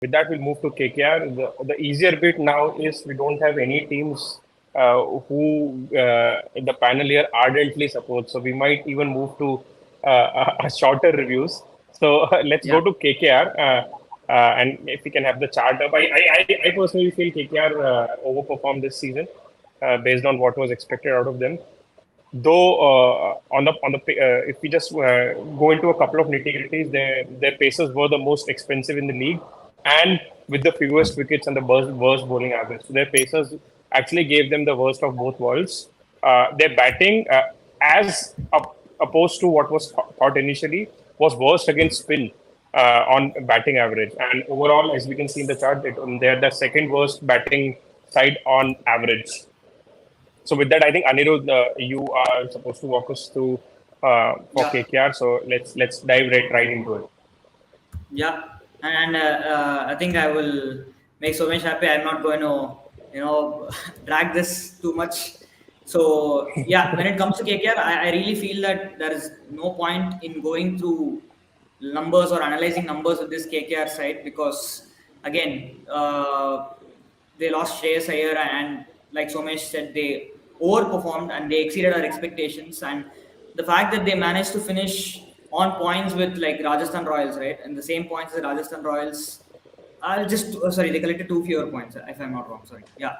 With that, we'll move to KKR. The easier bit now is we don't have any teams who the panel here ardently supports. So we might even move to shorter reviews. So let's Yeah. go to KKR. And if we can have the chart up, I personally feel KKR overperformed this season based on what was expected out of them. Though if we just go into a couple of nitty gritties, their paces were the most expensive in the league, and with the fewest wickets and the worst bowling average. So their paces actually gave them the worst of both worlds. Their batting, opposed to what was thought initially, was worst against spin on batting average. And overall, as we can see in the chart, they're the second worst batting side on average. So with that, I think Anirudh, you are supposed to walk us through for Yeah. KKR. So let's dive right into it. Yeah, and I think I will make Somesh happy. I'm not going to, drag this too much. So yeah, when it comes to KKR, I really feel that there is no point in going through numbers or analyzing numbers with this KKR side because again, they lost Shreyas Iyer and like Somesh said, they overperformed and they exceeded our expectations. And the fact that they managed to finish on points with like Rajasthan Royals, right, and the same points as Rajasthan Royals. They collected two fewer points if I'm not wrong. Sorry, yeah.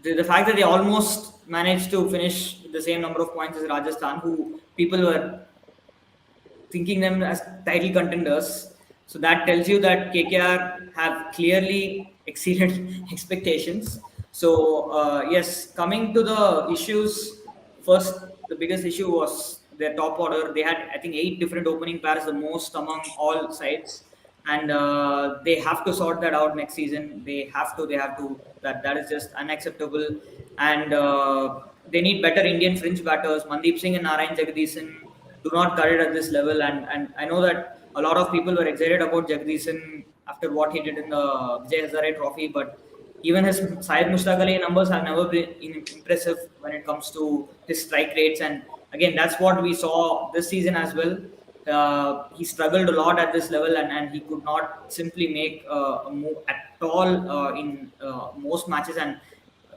The fact that they almost managed to finish the same number of points as Rajasthan, who people were thinking them as title contenders. So that tells you that KKR have clearly exceeded expectations. So yes, coming to the issues, first the biggest issue was their top order. They had I think 8 different opening pairs, the most among all sides, and they have to sort that out next season. They have to. They have to. That is just unacceptable, and they need better Indian fringe batters. Mandeep Singh and Narayan Jagadisan do not cut it at this level. And I know that a lot of people were excited about Jagdisan after what he did in the Vijay Hazare Trophy, but even his Syed Mushtaq Ali numbers have never been impressive when it comes to his strike rates. And again, that's what we saw this season as well. He struggled a lot at this level, and he could not simply make a move at all in most matches. And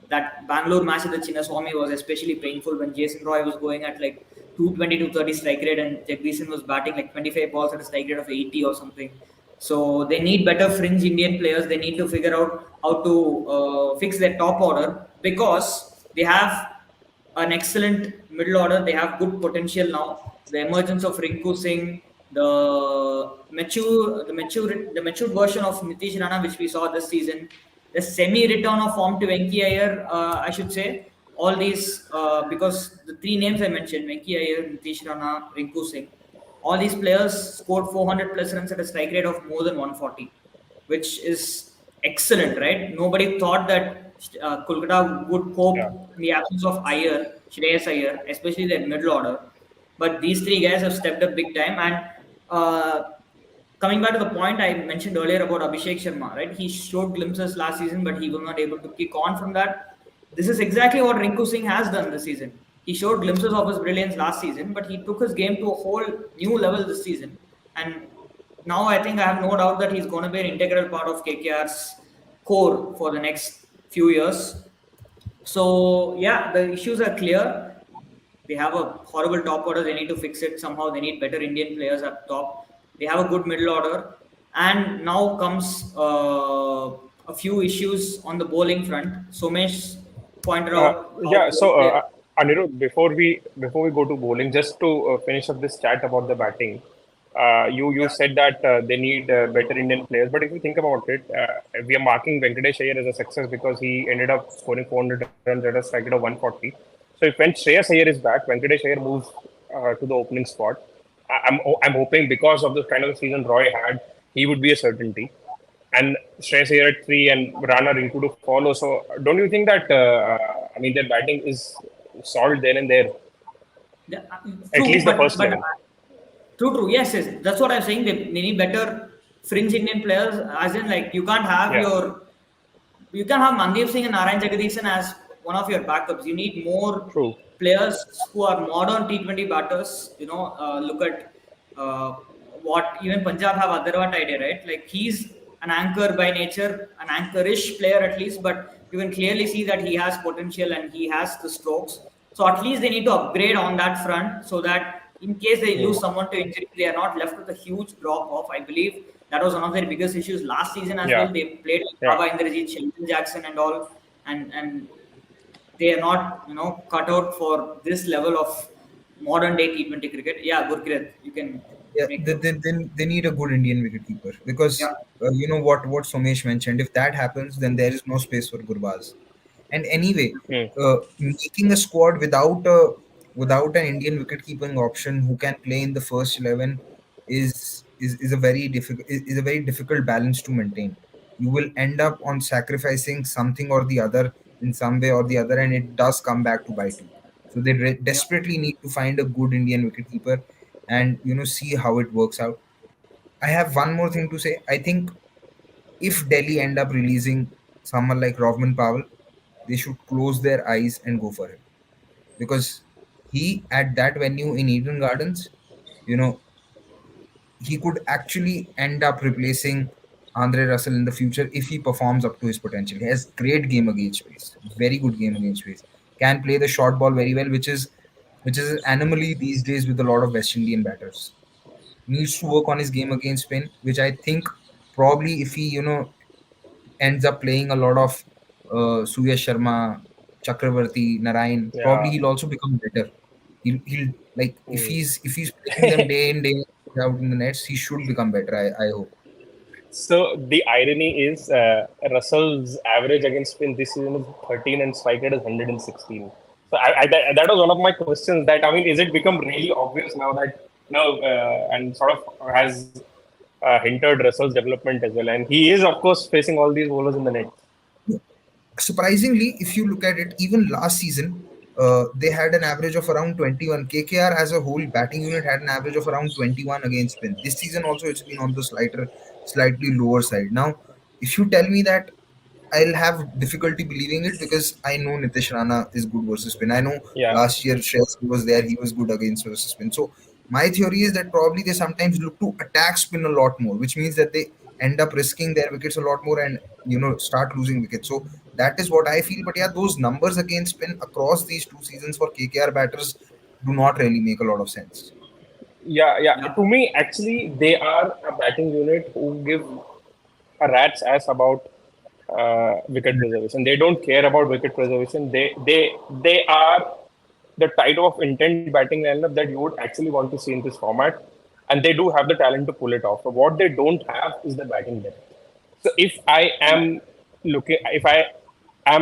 that Bangalore match at the Chinnaswamy was especially painful when Jason Roy was going at like 220 to 30 strike rate and Jagdisan was batting like 25 balls at a strike rate of 80 or something. So they need better fringe Indian players. They need to figure out how to fix their top order because they have an excellent middle order. They have good potential now. The emergence of Rinku Singh, the matured version of Nitish Rana, which we saw this season, the semi-return of form to Venki Iyer, I should say. All these, because the three names I mentioned, Venki Iyer, Nitish Rana, Rinku Singh, all these players scored 400 plus runs at a strike rate of more than 140, which is excellent, right? Nobody thought that Kolkata would Yeah. cope in the absence of Iyer, Shreyas Iyer, especially their middle order. But these three guys have stepped up big time. And coming back to the point I mentioned earlier about Abhishek Sharma, right? He showed glimpses last season, but he was not able to kick on from that. This is exactly what Rinku Singh has done this season. He showed glimpses of his brilliance last season, but he took his game to a whole new level this season. And now I think I have no doubt that he's going to be an integral part of KKR's core for the next few years. So yeah, the issues are clear. They have a horrible top order. They need to fix it somehow. They need better Indian players up top. They have a good middle order, and now comes a few issues on the bowling front. Somesh pointed out how Yeah. well So they. Anirudh, before we go to bowling, just to finish up this chat about the batting, you Yeah, said that they need better Indian players. But if you think about it, we are marking Venkatesh Iyer as a success because he ended up scoring 400 runs at a strike rate of 140. So if when Shreyas Iyer is back, Venkatesh Iyer moves to the opening spot. I'm hoping because of the kind of season Roy had, he would be a certainty. And Shreyas Iyer at three and Rana Rinku to follow. So don't you think that I mean their batting is solid there and there, yeah, at true, least the first but 11? true. Yes, yes. That's what I'm saying. They need better fringe Indian players. As in, like Yeah, you can have Mandeep Singh and Narayan Jagadisan as one of your backups. You need more true. players who are modern T20 batters. Look at what even Punjab have Agarwat idea, right? Like he's an anchor by nature, an anchorish player at least, but you can clearly see that he has potential and he has the strokes. So at least they need to upgrade on that front so that in case they lose Hmm. someone to injury, they are not left with a huge drop off. I believe that was one of their biggest issues last season as well. Yeah, They played like yeah. Baba Indrajit, Sheldon Jackson, and all, and they are not cut out for this level of modern day T20 cricket. Yeah, Gurkirat, you can Yeah, make your they need a good Indian wicketkeeper because yeah you know what Somesh mentioned. If that happens, then there is no space for Gurbaz. And anyway, Hmm. making a squad without an Indian wicket-keeping option who can play in the first 11 is a very difficult balance to maintain. You will end up on sacrificing something or the other in some way or the other, and it does come back to bite you. So they yeah desperately need to find a good Indian wicketkeeper and see how it works out. I have one more thing to say. I think if Delhi end up releasing someone like Rovman Powell, they should close their eyes and go for him because he at that venue in Eden Gardens, you know, he could actually end up replacing Andre Russell in the future if he performs up to his potential. He has great game against pace, very good game against pace. Can play the short ball very well, which is an anomaly these days with a lot of West Indian batters. Needs to work on his game against spin, which I think probably if he ends up playing a lot of Suyash Sharma, Chakravarti, Narayan, probably Yeah. he'll also become better. He'll like Hmm. if he's playing them day in day out in the nets, he should become better. I hope. So the irony is, Russell's average against spin this season is 13 and strike rate is 116. So that was one of my questions. That, I mean, is it become really obvious now that now and sort of has hindered Russell's development as well? And he is, of course, facing all these bowlers in the net. Surprisingly, if you look at it, even last season, they had an average of around 21. KKR as a whole batting unit had an average of around 21 against spin. This season also it's been on the slightly lower side. Now, if you tell me that, I'll have difficulty believing it because I know Nitish Rana is good versus spin. I know Yeah. last year Shreyas was there, he was good against versus spin. So my theory is that probably they sometimes look to attack spin a lot more, which means that they end up risking their wickets a lot more and start losing wickets. So that is what I feel. But yeah, those numbers against spin across these two seasons for KKR batters do not really make a lot of sense. Yeah, yeah. yeah To me, actually, they are a batting unit who give a rat's ass about wicket preservation. They don't care about wicket preservation. They are the type of intent batting lineup that you would actually want to see in this format, and they do have the talent to pull it off. But what they don't have is the batting depth. So if I am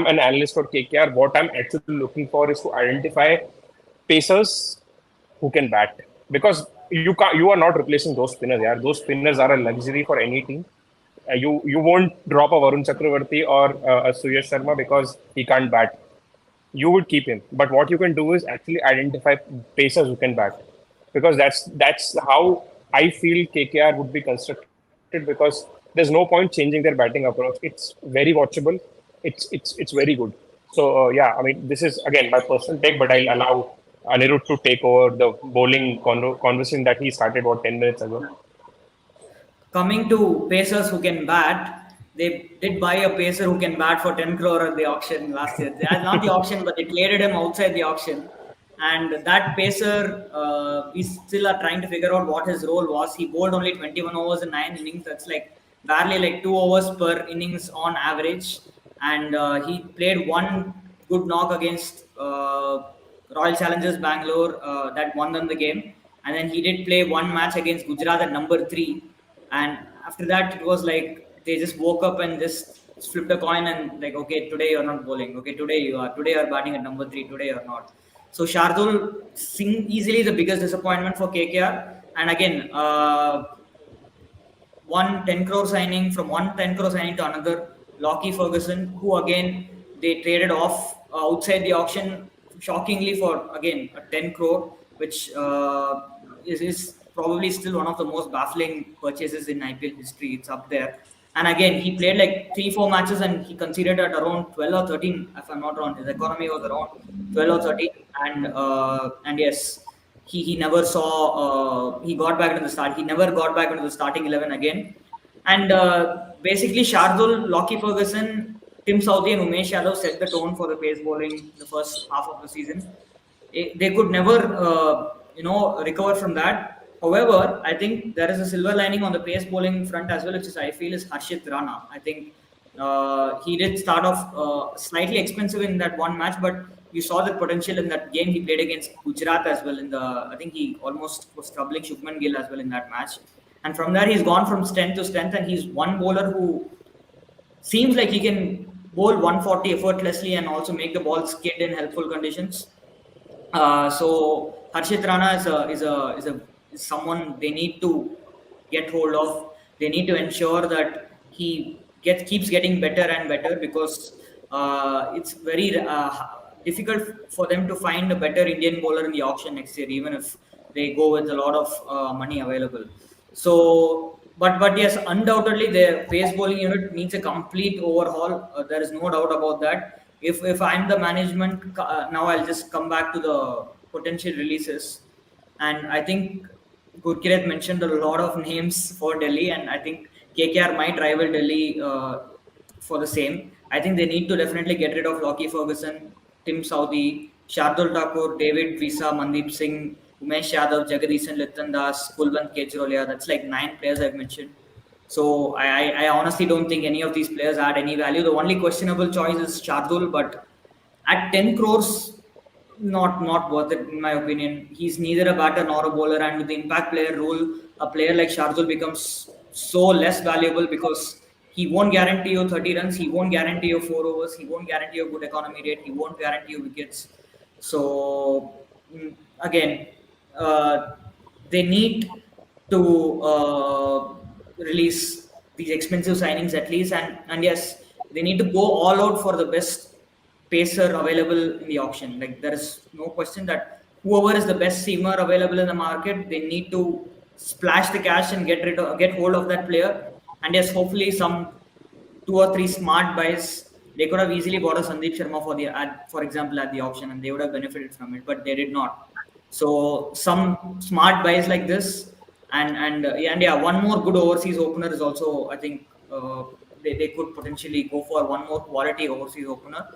an analyst for KKR, what I'm actually looking for is to identify pacers who can bat, because you are not replacing those spinners. Yeah, those spinners are a luxury for any team. You won't drop a Varun Chakravarti or a Suyash Sharma because he can't bat. You would keep him. But what you can do is actually identify pacers who can bat, because that's how I feel KKR would be constructed, because there's no point changing their batting approach. It's very watchable. It's very good. So yeah, I mean, this is again my personal take, but I'll allow Anirudh to take over the bowling conversation that he started 10 minutes ago. Coming to pacers who can bat, they did buy a pacer who can bat for 10 crore at the auction last year. Not the auction, but they traded him outside the auction. And that pacer, we still are trying to figure out what his role was. He bowled only 21 overs in 9 innings. That's like barely like 2 overs per innings on average. And he played one good knock against Royal Challengers Bangalore that won them the game. And then he did play one match against Gujarat at number three, and after that it was like they just woke up and just flipped a coin and like, okay, today you're not bowling, okay, today you're batting at number three, today you're not. So Shardul Singh easily the biggest disappointment for KKR. And again, one 10 crore signing from one 10 crore signing to another, Lockie Ferguson, who again they traded off outside the auction shockingly for again a 10 crore, which is probably still one of the most baffling purchases in IPL history. It's up there. And again, he played like 3-4 matches and he conceded at around 12 or 13, if I'm not wrong. His economy was around 12 or 13, and yes, he never saw he got back into the start. He never got back into the starting 11 again. And basically, Shardul, Lockie Ferguson, Tim Southee, and Umesh Yadav set the tone for the pace bowling in the first half of the season. They could never, recover from that. However, I think there is a silver lining on the pace bowling front as well, which is I feel is Harshit Rana. I think he did start off slightly expensive in that one match, but you saw the potential in that game he played against Gujarat as well. I think he almost was troubling Shubman Gill as well in that match. And from there, he's gone from strength to strength, and he's one bowler who seems like he can bowl 140 effortlessly and also make the ball skid in helpful conditions. So Harshit Rana is someone they need to get hold of. They need to ensure that he keeps getting better and better, because it's very difficult for them to find a better Indian bowler in the auction next year, even if they go with a lot of money available. So, but yes, undoubtedly their pace bowling unit needs a complete overhaul. There is no doubt about that. If I'm the management, now I'll just come back to the potential releases, and I think Gurkirat mentioned a lot of names for Delhi, and I think KKR might rival Delhi for the same. I think they need to definitely get rid of Lockie Ferguson, Tim Southee, Shardul Thakur, David Visa, Mandeep Singh, Umesh Yadav, Jagadish Litton Das, Kulwant Kejrolia. That's like 9 players I've mentioned. So I honestly don't think any of these players add any value. The only questionable choice is Shardul, but at 10 crores, not worth it in my opinion. He's neither a batter nor a bowler, and with the impact player rule, a player like Shardul becomes so less valuable, because he won't guarantee you 30 runs, he won't guarantee you 4 overs, he won't guarantee you a good economy rate, he won't guarantee you wickets. So again, uh, they need to release these expensive signings at least, and yes, they need to go all out for the best pacer available in the auction. Like there is no question that whoever is the best seamer available in the market, they need to splash the cash and get hold of that player. And yes, hopefully some 2 or 3 smart buys. They could have easily bought a Sandeep Sharma for example, at the auction, and they would have benefited from it, but they did not. So some smart buys like this, and yeah, one more good overseas opener is also, I think, they could potentially go for one more quality overseas opener.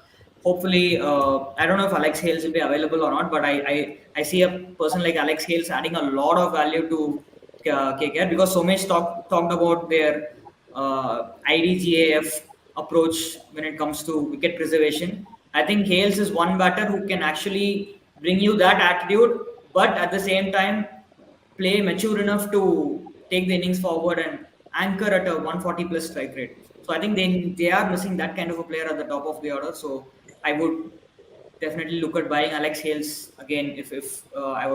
Hopefully, I don't know if Alex Hales will be available or not, but I see a person like Alex Hales adding a lot of value to KKR, because Somesh talked about their IDGAF approach when it comes to wicket preservation. I think Hales is one batter who can actually bring you that attitude, but at the same time play mature enough to take the innings forward and anchor at a 140 plus strike rate. So I think they are missing that kind of a player at the top of the order. So I would definitely look at buying Alex Hales again if I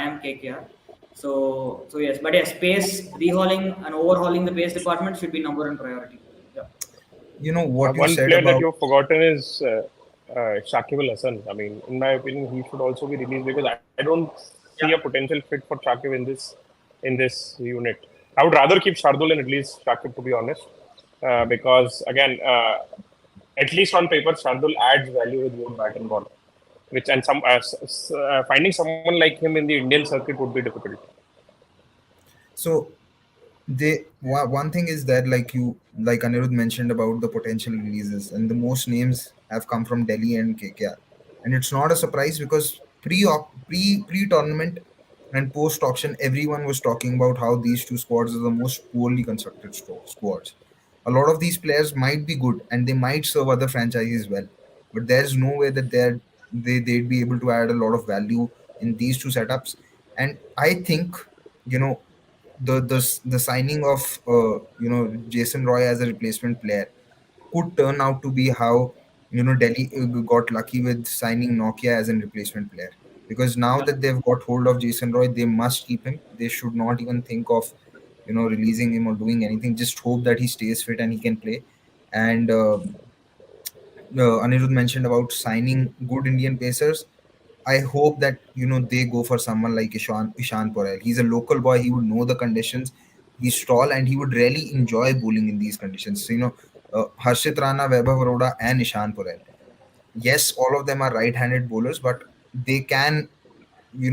am KKR. So yes, but yes, pace rehauling and overhauling the pace department should be number one priority. Yeah. You know what you One said player that about. you've forgotten is Shakib Al Hasan. I mean, in my opinion, he should also be released because I don't see Yeah. a potential fit for Shakib in this unit. I would rather keep Shardul and at least Shakib, to be honest, because again, at least on paper, Shardul adds value with both bat and ball, which and finding someone like him in the Indian circuit would be difficult. So one thing is that, like Anirudh mentioned about the potential releases, and the most names have come from Delhi and KKR, and it's not a surprise because pre tournament and post auction, everyone was talking about how these two squads are the most poorly constructed squads. A lot of these players might be good and they might serve other franchises well, but there's no way that they'd be able to add a lot of value in these two setups. And I think, you know, the signing of Jason Roy as a replacement player could turn out to be how Delhi got lucky with signing Nokia as a replacement player, because now that they've got hold of Jason Roy, they must keep him. They should not even think of releasing him or doing anything. Just hope that he stays fit and he can play. And Anirudh mentioned about signing good Indian pacers. I hope that they go for someone like Ishan Porel. He's a local boy. He would know the conditions. He's tall and he would really enjoy bowling in these conditions. So, Harshit Rana, Vaibhav Arora, and Ishan Porel. Yes, all of them are right-handed bowlers, but they can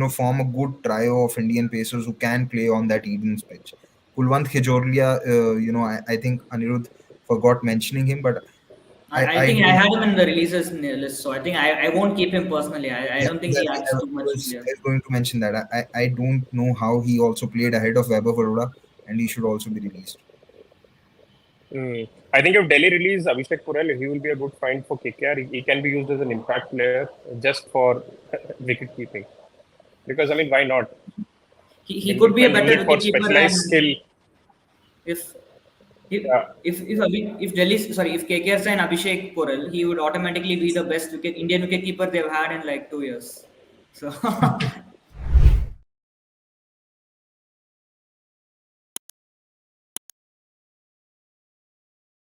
form a good trio of Indian pacers who can play on that Eden's pitch. Kulwant Khijorlia, I think Anirudh forgot mentioning him, but I I think I don't. had him in the releases list, so I think I won't keep him personally. I Yeah, don't think he exactly. adds too much in there. I was going to mention that. I don't know how he also played ahead of Weber Baroda, and he should also be released. I think if Delhi release Abhishek Purel, he will be a good find for KKR. He can be used as an impact player just for wicket keeping. Because I mean, why not? He In could if be a when you better need for wicketkeeper specialized than skill, if if yeah, if Delhi, sorry, if KKR signed Abhishek Porel, he would automatically be the best Indian wicketkeeper they've had in like 2 years. So